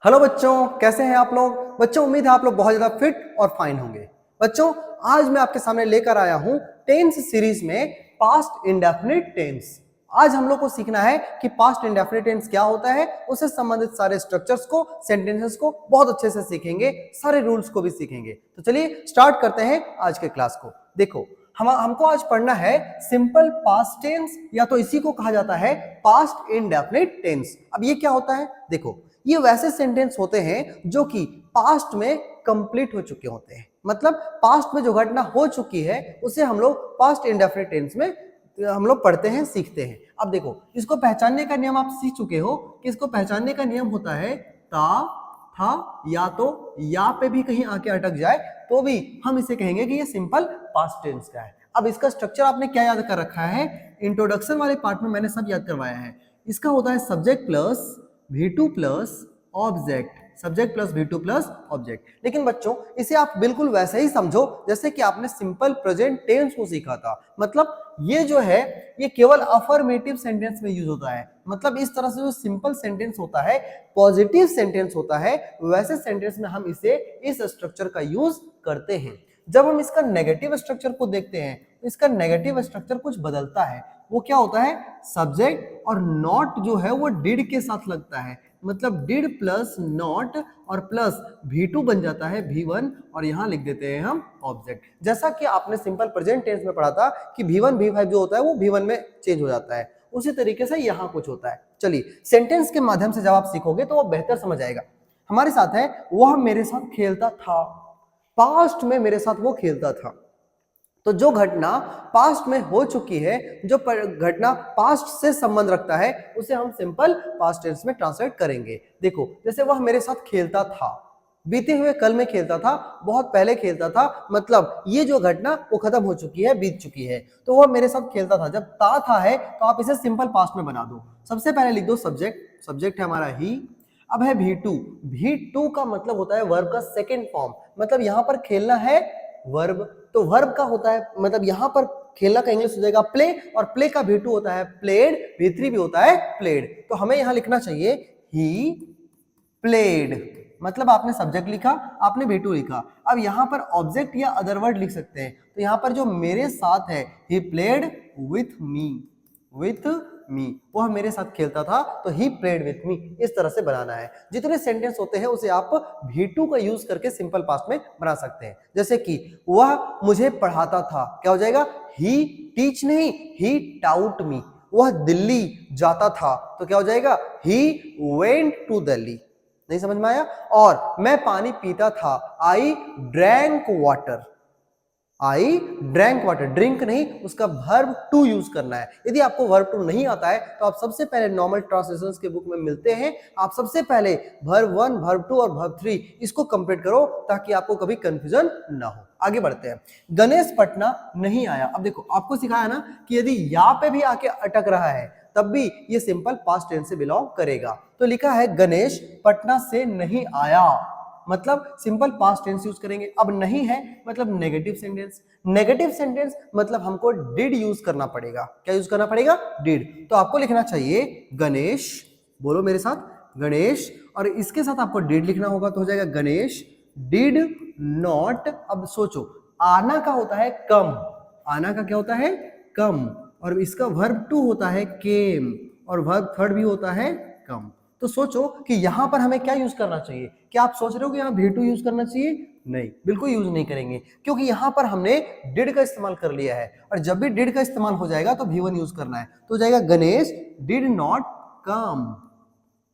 Hello बच्चों, कैसे हैं आप लोग। बच्चों उम्मीद है आप लोग बहुत ज्यादा फिट और फाइन होंगे। बच्चों आज मैं आपके सामने लेकर आया हूं टेंस सीरीज में पास्ट इंडेफिनिट टेंस। आज हम लोग को सीखना है कि पास्ट इंडेफिनिट टेंस क्या होता है, उससे संबंधित सारे स्ट्रक्चर्स को, सेंटेंसेस को बहुत अच्छे से सीखेंगे, सारे रूल्स को भी सीखेंगे। तो चलिए स्टार्ट करते हैं आज के क्लास को। देखो हमको आज पढ़ना है सिंपल पास्ट टेंस, या तो इसी को कहा जाता है पास्ट इंडेफिनिट टेंस। अब ये क्या होता है, देखो ये वैसे सेंटेंस होते हैं जो कि पास्ट में कंप्लीट हो चुके होते हैं। मतलब पास्ट में जो घटना हो चुकी है उसे हम लोग पास्ट इंडेफिनिट टेंस में हम लोग पढ़ते हैं, सीखते हैं। अब देखो इसको पहचानने का नियम आप सीख चुके हो कि इसको पहचानने का नियम होता है ता, था, या तो, या पे भी कहीं आके अटक जाए तो भी हम इसे कहेंगे कि ये सिंपल पास्ट टेंस का है। अब इसका स्ट्रक्चर आपने क्या याद कर रखा है, इंट्रोडक्शन वाले पार्ट में मैंने सब याद करवाया है। इसका होता है subject plus V2 plus object, subject plus V2 plus object. लेकिन बच्चों इसे आप बिल्कुल वैसे ही समझो जैसे कि आपने सिंपल प्रेजेंट टेंस को सीखा था। मतलब ये जो है ये केवल अफर्मेटिव सेंटेंस में यूज होता है। मतलब इस तरह से जो सिंपल सेंटेंस होता है, पॉजिटिव सेंटेंस होता है, वैसे सेंटेंस में हम इसे इस स्ट्रक्चर का यूज करते हैं। जब हम इसका नेगेटिव स्ट्रक्चर को देखते हैं तो इसका नेगेटिव स्ट्रक्चर कुछ बदलता है। वो क्या होता है, सब्जेक्ट और नॉट जो है वो डिड के साथ लगता है। मतलब डिड प्लस नॉट और प्लस V2 बन जाता है V1, और यहां लिख देते हैं हम ऑब्जेक्ट। जैसा कि आपने सिंपल प्रेजेंट टेंस में पढ़ा था कि V1 V5 जो होता है वो V1 में चेंज हो जाता है, उसी तरीके से यहां कुछ होता है। चलिए सेंटेंस के माध्यम से जब आप सीखोगे तो वो बेहतर समझ आएगा। हमारे साथ है वह मेरे साथ खेलता था, पास्ट में मेरे साथ वो खेलता था। तो जो घटना पास्ट में हो चुकी है, जो घटना पास्ट से संबंध रखता है, उसे हम सिंपल पास्ट टेंस में ट्रांसलेट करेंगे। देखो जैसे वह मेरे साथ खेलता था, बीते हुए कल में खेलता था, बहुत पहले खेलता था। मतलब ये जो घटना वो खत्म हो चुकी है, बीत चुकी है। तो वह मेरे साथ खेलता था, जब ता था है तो आप इसे सिंपल पास्ट में बना दो। सबसे पहले लिख दो सब्जेक्ट, सब्जेक्ट है हमारा ही। अब है V2, V2 का मतलब होता है वर्ब का सेकेंड फॉर्म। मतलब यहां पर खेलना है वर्ब, तो वर्ब का होता है, मतलब यहां पर खेलना का इंग्लिश हो जाएगा प्ले, और प्ले का V2 होता है प्लेड, V3 भी होता है प्लेड। तो हमें यहां लिखना चाहिए ही प्लेड। मतलब आपने सब्जेक्ट लिखा, आपने V2 लिखा। अब यहां पर ऑब्जेक्ट या अदर वर्ड लिख सकते हैं। तो यहां पर जो मेरे साथ है, he played with me, with me, वह मेरे साथ खेलता था, तो ही प्लेड विथ मी। इस तरह से बनाना है। जितने सेंटेंस होते हैं उसे आप V2 का यूज करके सिंपल पास्ट में बना सकते हैं। जैसे कि वह मुझे पढ़ाता था, क्या हो जाएगा, ही टीच नहीं, ही टाउट मी। वह दिल्ली जाता था, तो क्या हो जाएगा, ही वेंट टू दिल्ली। नहीं समझ में आया। और मैं पानी पीता था, I drank water, I drank water, drink नहीं, उसका वर्ब टू यूज करना है। यदि आपको वर्ब टू नहीं आता है तो आप सबसे पहले नॉर्मल ट्रांसलेशंस के बुक में मिलते हैं, आप सबसे पहले वर्ब 1, वर्ब 2 और वर्ब 3 इसको कंप्लीट करो ताकि आपको कभी कंफ्यूजन ना हो। आगे बढ़ते हैं। गणेश पटना नहीं आया। अब देखो आपको सिखाया ना कि यदि या पे भी आके अटक रहा है तब भी ये सिंपल पास्ट टेंस से बिलोंग करेगा। तो लिखा है गणेश पटना से नहीं आया, मतलब सिंपल पास्ट टेंस यूज करेंगे। अब नहीं है मतलब नेगेटिव सेंटेंस, नेगेटिव सेंटेंस मतलब हमको डिड यूज करना पड़ेगा। क्या यूज करना पड़ेगा, डिड। तो आपको लिखना चाहिए गणेश, बोलो मेरे साथ, गणेश, और इसके साथ आपको डिड लिखना होगा, तो हो जाएगा गणेश डिड नॉट। अब सोचो आना का होता है कम, आना का क्या होता है, कम, और इसका वर्ब टू होता है केम, और वर्ब थर्ड भी होता है कम। तो सोचो कि यहां पर हमें क्या यूज करना चाहिए। क्या आप सोच रहे हो कि यहां V2 यूज करना चाहिए, नहीं, बिल्कुल यूज नहीं करेंगे, क्योंकि यहां पर हमने डिड का इस्तेमाल कर लिया है, और जब भी डिड का इस्तेमाल हो जाएगा तो V1 यूज करना है। तो जाएगा गणेश डिड नॉट कम,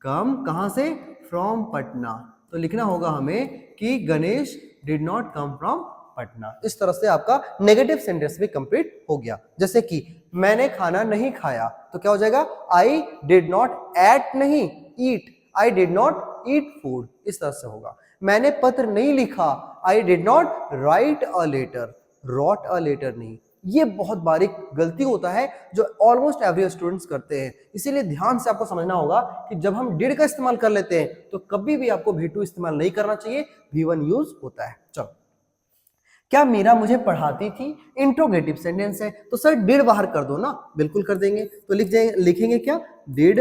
कम कहां से, फ्रॉम पटना। तो लिखना होगा हमें कि Ganesh did not come from Patna. इस तरह से आपका नेगेटिव सेंटेंस भी कंप्लीट हो गया। जैसे कि मैंने खाना नहीं खाया, तो क्या हो जाएगा, आई डिड नॉट एट नहीं, eat, I did not eat food. इस तरह से होगा। मैंने पत्र नहीं लिखा, I did not write a letter, wrote a letter नहीं। ये बहुत बारीक गलती होता है जो ऑलमोस्ट एवरी स्टूडेंट्स करते हैं। इसीलिए ध्यान से आपको समझना होगा कि जब हम डिड का इस्तेमाल कर लेते हैं तो कभी भी आपको V2 इस्तेमाल नहीं करना चाहिए, V1 यूज होता है। चलो, क्या मीरा मुझे पढ़ाती थी, इंट्रोगेटिव सेंटेंस है, तो सर डिड बाहर कर दो ना, बिल्कुल कर देंगे। तो लिखेंगे क्या, डिड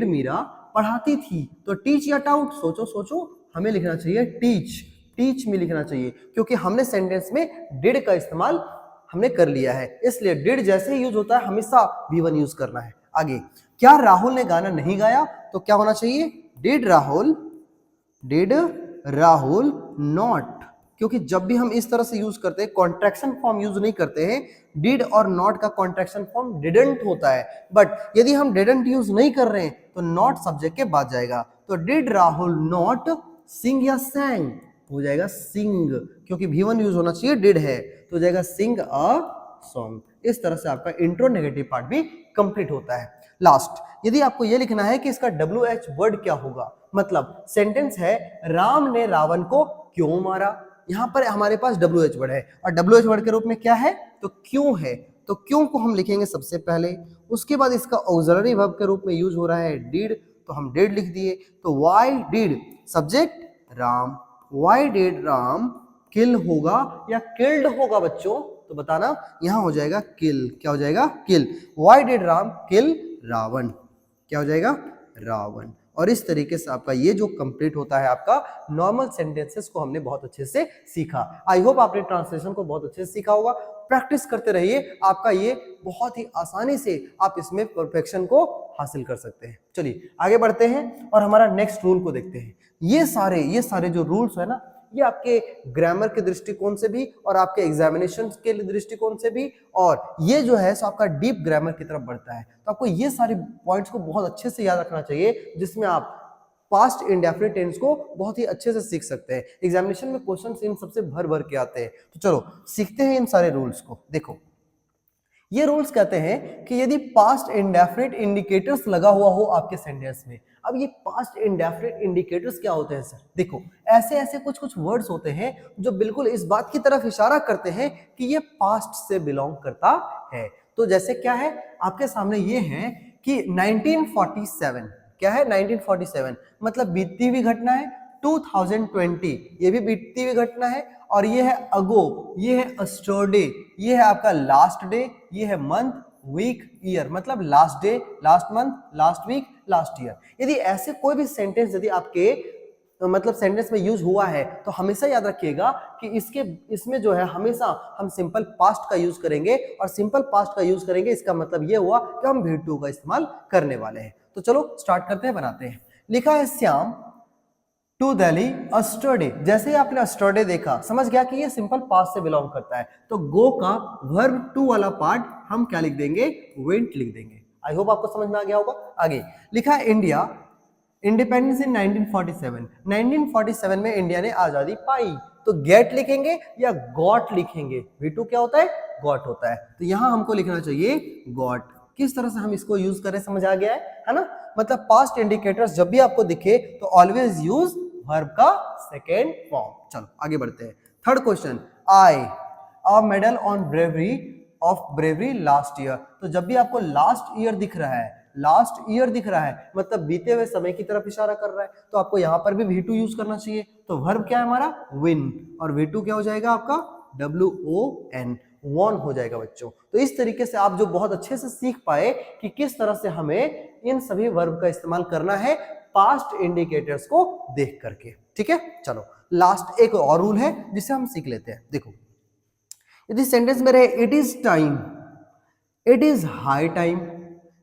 मीरा पढ़ाती थी। तो टीच या टाउट, सोचो सोचो, हमें लिखना चाहिए टीच, टीच में लिखना चाहिए, क्योंकि हमने सेंटेंस में डिड का इस्तेमाल हमने कर लिया है, इसलिए डिड जैसे ही यूज होता है हमेशा V1 यूज करना है। आगे, क्या राहुल ने गाना नहीं गाया? तो क्या होना चाहिए? डिड राहुल नॉट, क्योंकि जब भी हम इस तरह से यूज करते हैं, कॉन्ट्रैक्शन फॉर्म यूज नहीं करते हैं, डिड और नॉट का कॉन्ट्रैक्शन फॉर्म डिडंट होता है, बट यदि हम डिडंट यूज नहीं कर रहे हैं तो नॉट सब्जेक्ट के बाद जाएगा। तो डिड राहुल नॉट सिंग या सैंग, हो जाएगा सिंग, क्योंकि V1 यूज होना चाहिए, डिड है तो हो जाएगा सिंग अ सॉन्ग। इस तरह से आपका इंट्रो नेगेटिव पार्ट भी कंप्लीट होता है। लास्ट, यदि आपको यह लिखना है कि इसका WH वर्ड क्या होगा, मतलब सेंटेंस है राम ने रावण को क्यों मारा, यहां पर हमारे पास WH वर्ड है, और WH वर्ड के रूप में क्या है? तो क्यों है, तो क्यों को हम लिखेंगे सबसे पहले, उसके बाद इसका ऑक्सिलरी वर्ब के रूप में यूज हो रहा है डिड, तो हम डिड लिख दिए। तो why did, subject Ram, why did Ram kill होगा या किल्ड होगा बच्चों? तो बताना, यहां हो जाएगा किल, क्या हो जाएगा? किल। व्हाई डिड राम किल रावण, क्या हो जाएगा? रावण। और इस तरीके से आपका ये जो कंप्लीट होता है, आपका नॉर्मल सेंटेंसेस को हमने बहुत अच्छे से सीखा। आई होप आपने ट्रांसलेशन को बहुत अच्छे से सीखा होगा। प्रैक्टिस करते रहिए, आपका ये बहुत ही आसानी से आप इसमें परफेक्शन को हासिल कर सकते हैं। चलिए आगे बढ़ते हैं और हमारा नेक्स्ट रूल को देखते हैं। ये सारे जो रूल्स है ना, ये आपके ग्रामर के दृष्टिकोण से भी और आपके एग्जामिनेशन के दृष्टिकोण से भी, और ये जो है सो आपका डीप ग्रामर की तरफ बढ़ता है। तो आपको ये सारे पॉइंट्स को बहुत अच्छे से याद रखना चाहिए, जिसमें आप पास्ट इंडेफिनिट टेंस को बहुत ही अच्छे से सीख सकते हैं। एग्जामिनेशन में क्वेश्चंस इन सबसे भर भर के आते हैं। तो चलो सीखते हैं इन सारे रूल्स को। देखो, ये रूल्स कहते हैं कि यदि पास्ट इंडेफिनिट इंडिकेटर्स लगा हुआ हो आपके सेंटेंस में। अब ये पास्ट इंडेफिनिट इंडिकेटर्स क्या होते हैं सर? देखो, ऐसे कुछ वर्ड्स होते हैं जो बिल्कुल इस बात की तरफ इशारा करते हैं कि ये पास्ट से बिलोंग करता है। तो जैसे क्या है आपके सामने, ये है कि 1947, क्या है? 1947 मतलब बीतती हुई घटना है। 2020 ये भी बीतती हुई घटना है, और ये है अगो, ये है अस्टरडे, ये है आपका लास्ट डे, ये है मंथ, वीक, ईयर, मतलब last day, last month, last week, last year. यदि ऐसे कोई भी सेंटेंस यदि आपके मतलब सेंटेंस में यूज हुआ है, तो हमेशा याद रखिएगा कि इसमें जो है हमेशा हम सिंपल पास्ट का यूज करेंगे, और सिंपल पास्ट का यूज करेंगे इसका मतलब ये हुआ कि हम V2 का इस्तेमाल करने वाले हैं। तो चलो स्टार्ट करते हैं, बनाते हैं। लिखा है श्याम टू दिल्ली अस्टरडे। जैसे ही आपने अस्टरडे देखा, समझ गया कि ये सिंपल पास्ट से बिलोंग करता है। तो गो का वर्ब टू वाला पार्ट हम क्या लिख देंगे? वेंट लिख देंगे। आई होप आपको समझ में आ गया होगा। आगे लिखा है इंडिया इंडिपेंडेंस इन 1947। 1947 में इंडिया ने आजादी पाई। तो गेट लिखेंगे या गॉट लिखेंगे? V2 क्या होता है? गॉट होता है। तो यहां हमको लिखना चाहिए गॉट। किस तरह से हम इसको यूज करें समझ आ गया है ना? मतलब पास्ट इंडिकेटर्स जब भी आपको दिखे तो ऑलवेज यूज वर्ब का सेकेंड फॉर्म। चलो आगे बढ़ते हैं। Third question, I a medal on bravery last year. तो जब भी आपको लास्ट ईयर दिख रहा है, लास्ट ईयर दिख रहा है मतलब बीते हुए समय की तरफ इशारा कर रहा है, तो आपको यहां पर भी V2 यूज करना चाहिए। तो वर्ब क्या है हमारा? विन, और V2 क्या हो जाएगा आपका? WON, वॉन हो जाएगा बच्चों। तो इस तरीके से आप जो बहुत अच्छे से सीख पाए कि किस तरह से हमें इन सभी वर्ब का इस्तेमाल करना है पास्ट इंडिकेटर्स को देख करके। ठीक है, चलो लास्ट एक और रूल है जिसे हम सीख लेते हैं। देखो, यदि सेंटेंस में रहे it is time, it is high time,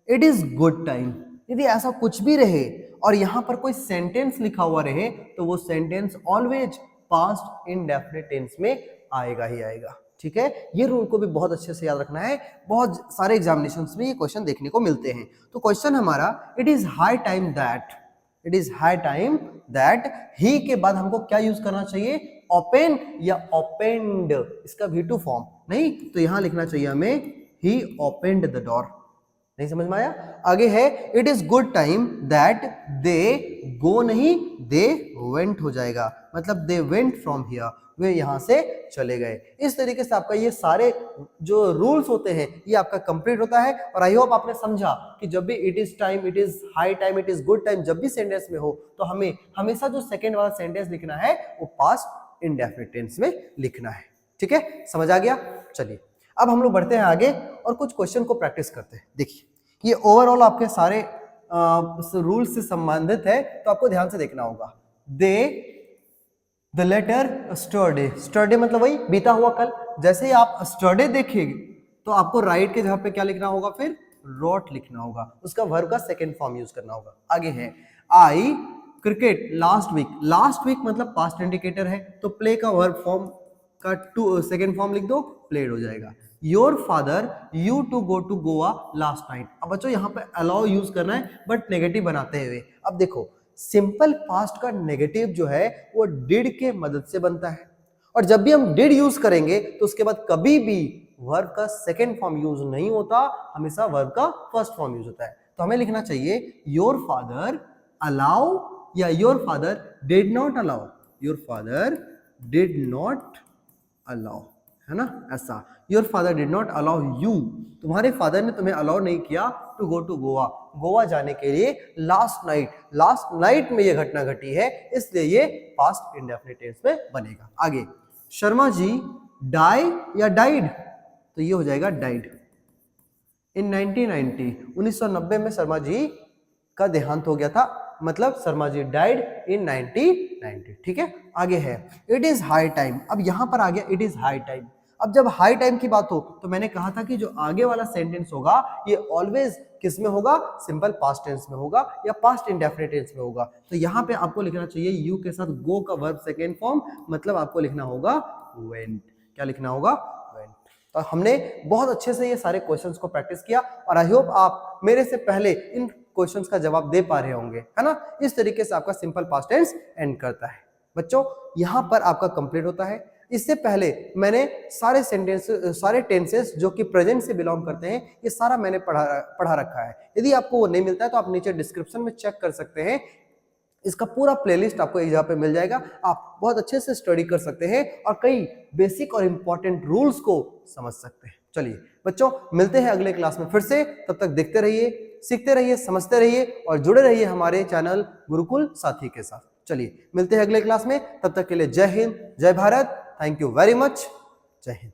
it is good time, यदि ऐसा कुछ भी रहे और यहां पर कोई सेंटेंस लिखा हुआ रहे, तो वो sentence always past indefinite tense में आएगा ही आएगा। ठीक है, ये रूल को भी बहुत अच्छे से याद रखना है। बहुत सारे एग्जामिनेशंस में ये क्वेश्चन देखने को मिलते हैं। तो क्वेश्चन हमारा, it is high time that, it is high time that, he के बाद हमको क्या यूज करना चाहिए? ओपन या ओपेंड, इसका V2 फॉर्म नहीं, तो यहां लिखना चाहिए हमें ही ओपेंड द डोर। नहीं समझ में आया? आगे है it is good time that they go, नहीं दे वेंट हो जाएगा, मतलब दे वेंट फ्रॉम हियर, वे यहां से चले गए। इस तरीके से आपका ये सारे जो रूल्स होते हैं ये आपका कंप्लीट होता है। और आई होप आपने समझा कि जब भी it is time, it is high time, it is good time, जब भी सेंटेंस में हो तो हमें हमेशा जो सेकेंड वाला सेंटेंस लिखना है वो पास्ट इंडेफिनिट टेंस में लिखना है। ठीक है, समझ आ गया? चलिए अब हम लोग बढ़ते हैं आगे और कुछ क्वेश्चन को प्रैक्टिस करते हैं। देखिए, ये ओवरऑल आपके सारे रूल से संबंधित है तो आपको ध्यान से देखना होगा। दे द लेटर स्टरडे, स्टरडे मतलब वही बीता हुआ कल। जैसे ही आप स्टरडे देखेंगे तो आपको राइट के जगह पे क्या लिखना होगा, फिर रोट लिखना होगा, उसका वर्ब का सेकेंड फॉर्म यूज करना होगा। आगे है I cricket last week, last week मतलब पास्ट इंडिकेटर है तो प्ले का वर्ब फॉर्म का सेकेंड फॉर्म लिख दो, प्लेड हो जाएगा। Your father you to go to Goa last night. अब बच्चों यहाँ पे अलाउ यूज करना है बट नेगेटिव बनाते हुए। अब देखो सिंपल पास्ट का नेगेटिव जो है वो डिड के मदद से बनता है, और जब भी हम डिड यूज करेंगे तो उसके बाद कभी भी वर्ब का सेकेंड फॉर्म यूज नहीं होता, हमेशा वर्ब का फर्स्ट फॉर्म यूज होता है। तो हमें लिखना चाहिए योर फादर अलाउ या your father did not allow, your father did not allow, है ना, ऐसा। Your father did not allow you, तुम्हारे फादर ने तुम्हें अलाउ नहीं किया to go to Goa, Goa जाने के लिए लास्ट नाइट, लास्ट नाइट में यह घटना घटी है, इसलिए ये पास्ट इंडेफिनिट टेंस में बनेगा। आगे शर्मा जी डाई या डाइड, तो ये हो जाएगा डाइड। इन 1990 में शर्मा जी का देहांत हो गया था, मतलब शर्मा जी डाइड इन 1990। ठीक है, आगे है इट इज हाई टाइम। अब यहां पर आ गया इट इज हाई टाइम। अब जब हाई टाइम की बात हो तो मैंने कहा था कि जो आगे वाला सेंटेंस होगा ये ऑलवेज किस में होगा, सिंपल पास्ट टेंस में होगा या पास्ट इंडेफिनिट टेंस में होगा। तो यहाँ पे आपको लिखना चाहिए यू के साथ गो का वर्ब सेकेंड फॉर्म, मतलब आपको लिखना होगा वेंट। क्या लिखना होगा, वेंट। तो हमने बहुत अच्छे से ये सारे क्वेश्चंस को प्रैक्टिस किया और आई होप आप मेरे से पहले इन क्वेश्चंस का जवाब दे पा रहे होंगे, है ना। इस तरीके से आपका सिंपल पास्ट टेंस एंड करता है। बच्चों यहाँ पर आपका कंप्लीट होता है। इससे पहले मैंने सारे सेंटेंस, सारे टेंसेस जो कि प्रेजेंट से बिलोंग करते हैं, ये सारा मैंने पढ़ा रखा है। यदि आपको वो नहीं मिलता है तो आप नीचे डिस्क्रिप्शन में चेक कर सकते हैं, इसका पूरा प्लेलिस्ट आपको एक जगह पे मिल जाएगा। आप बहुत अच्छे से स्टडी कर सकते हैं और कई बेसिक और इंपॉर्टेंट रूल्स को समझ सकते हैं। चलिए बच्चों, मिलते हैं अगले क्लास में फिर से। तब तक देखते रहिए, सीखते रहिए, समझते रहिए और जुड़े रहिए हमारे चैनल गुरुकुल साथी के साथ। चलिए मिलते हैं अगले क्लास में, तब तक के लिए जय हिंद, जय Bharat. Thank you very much. जय हिंद।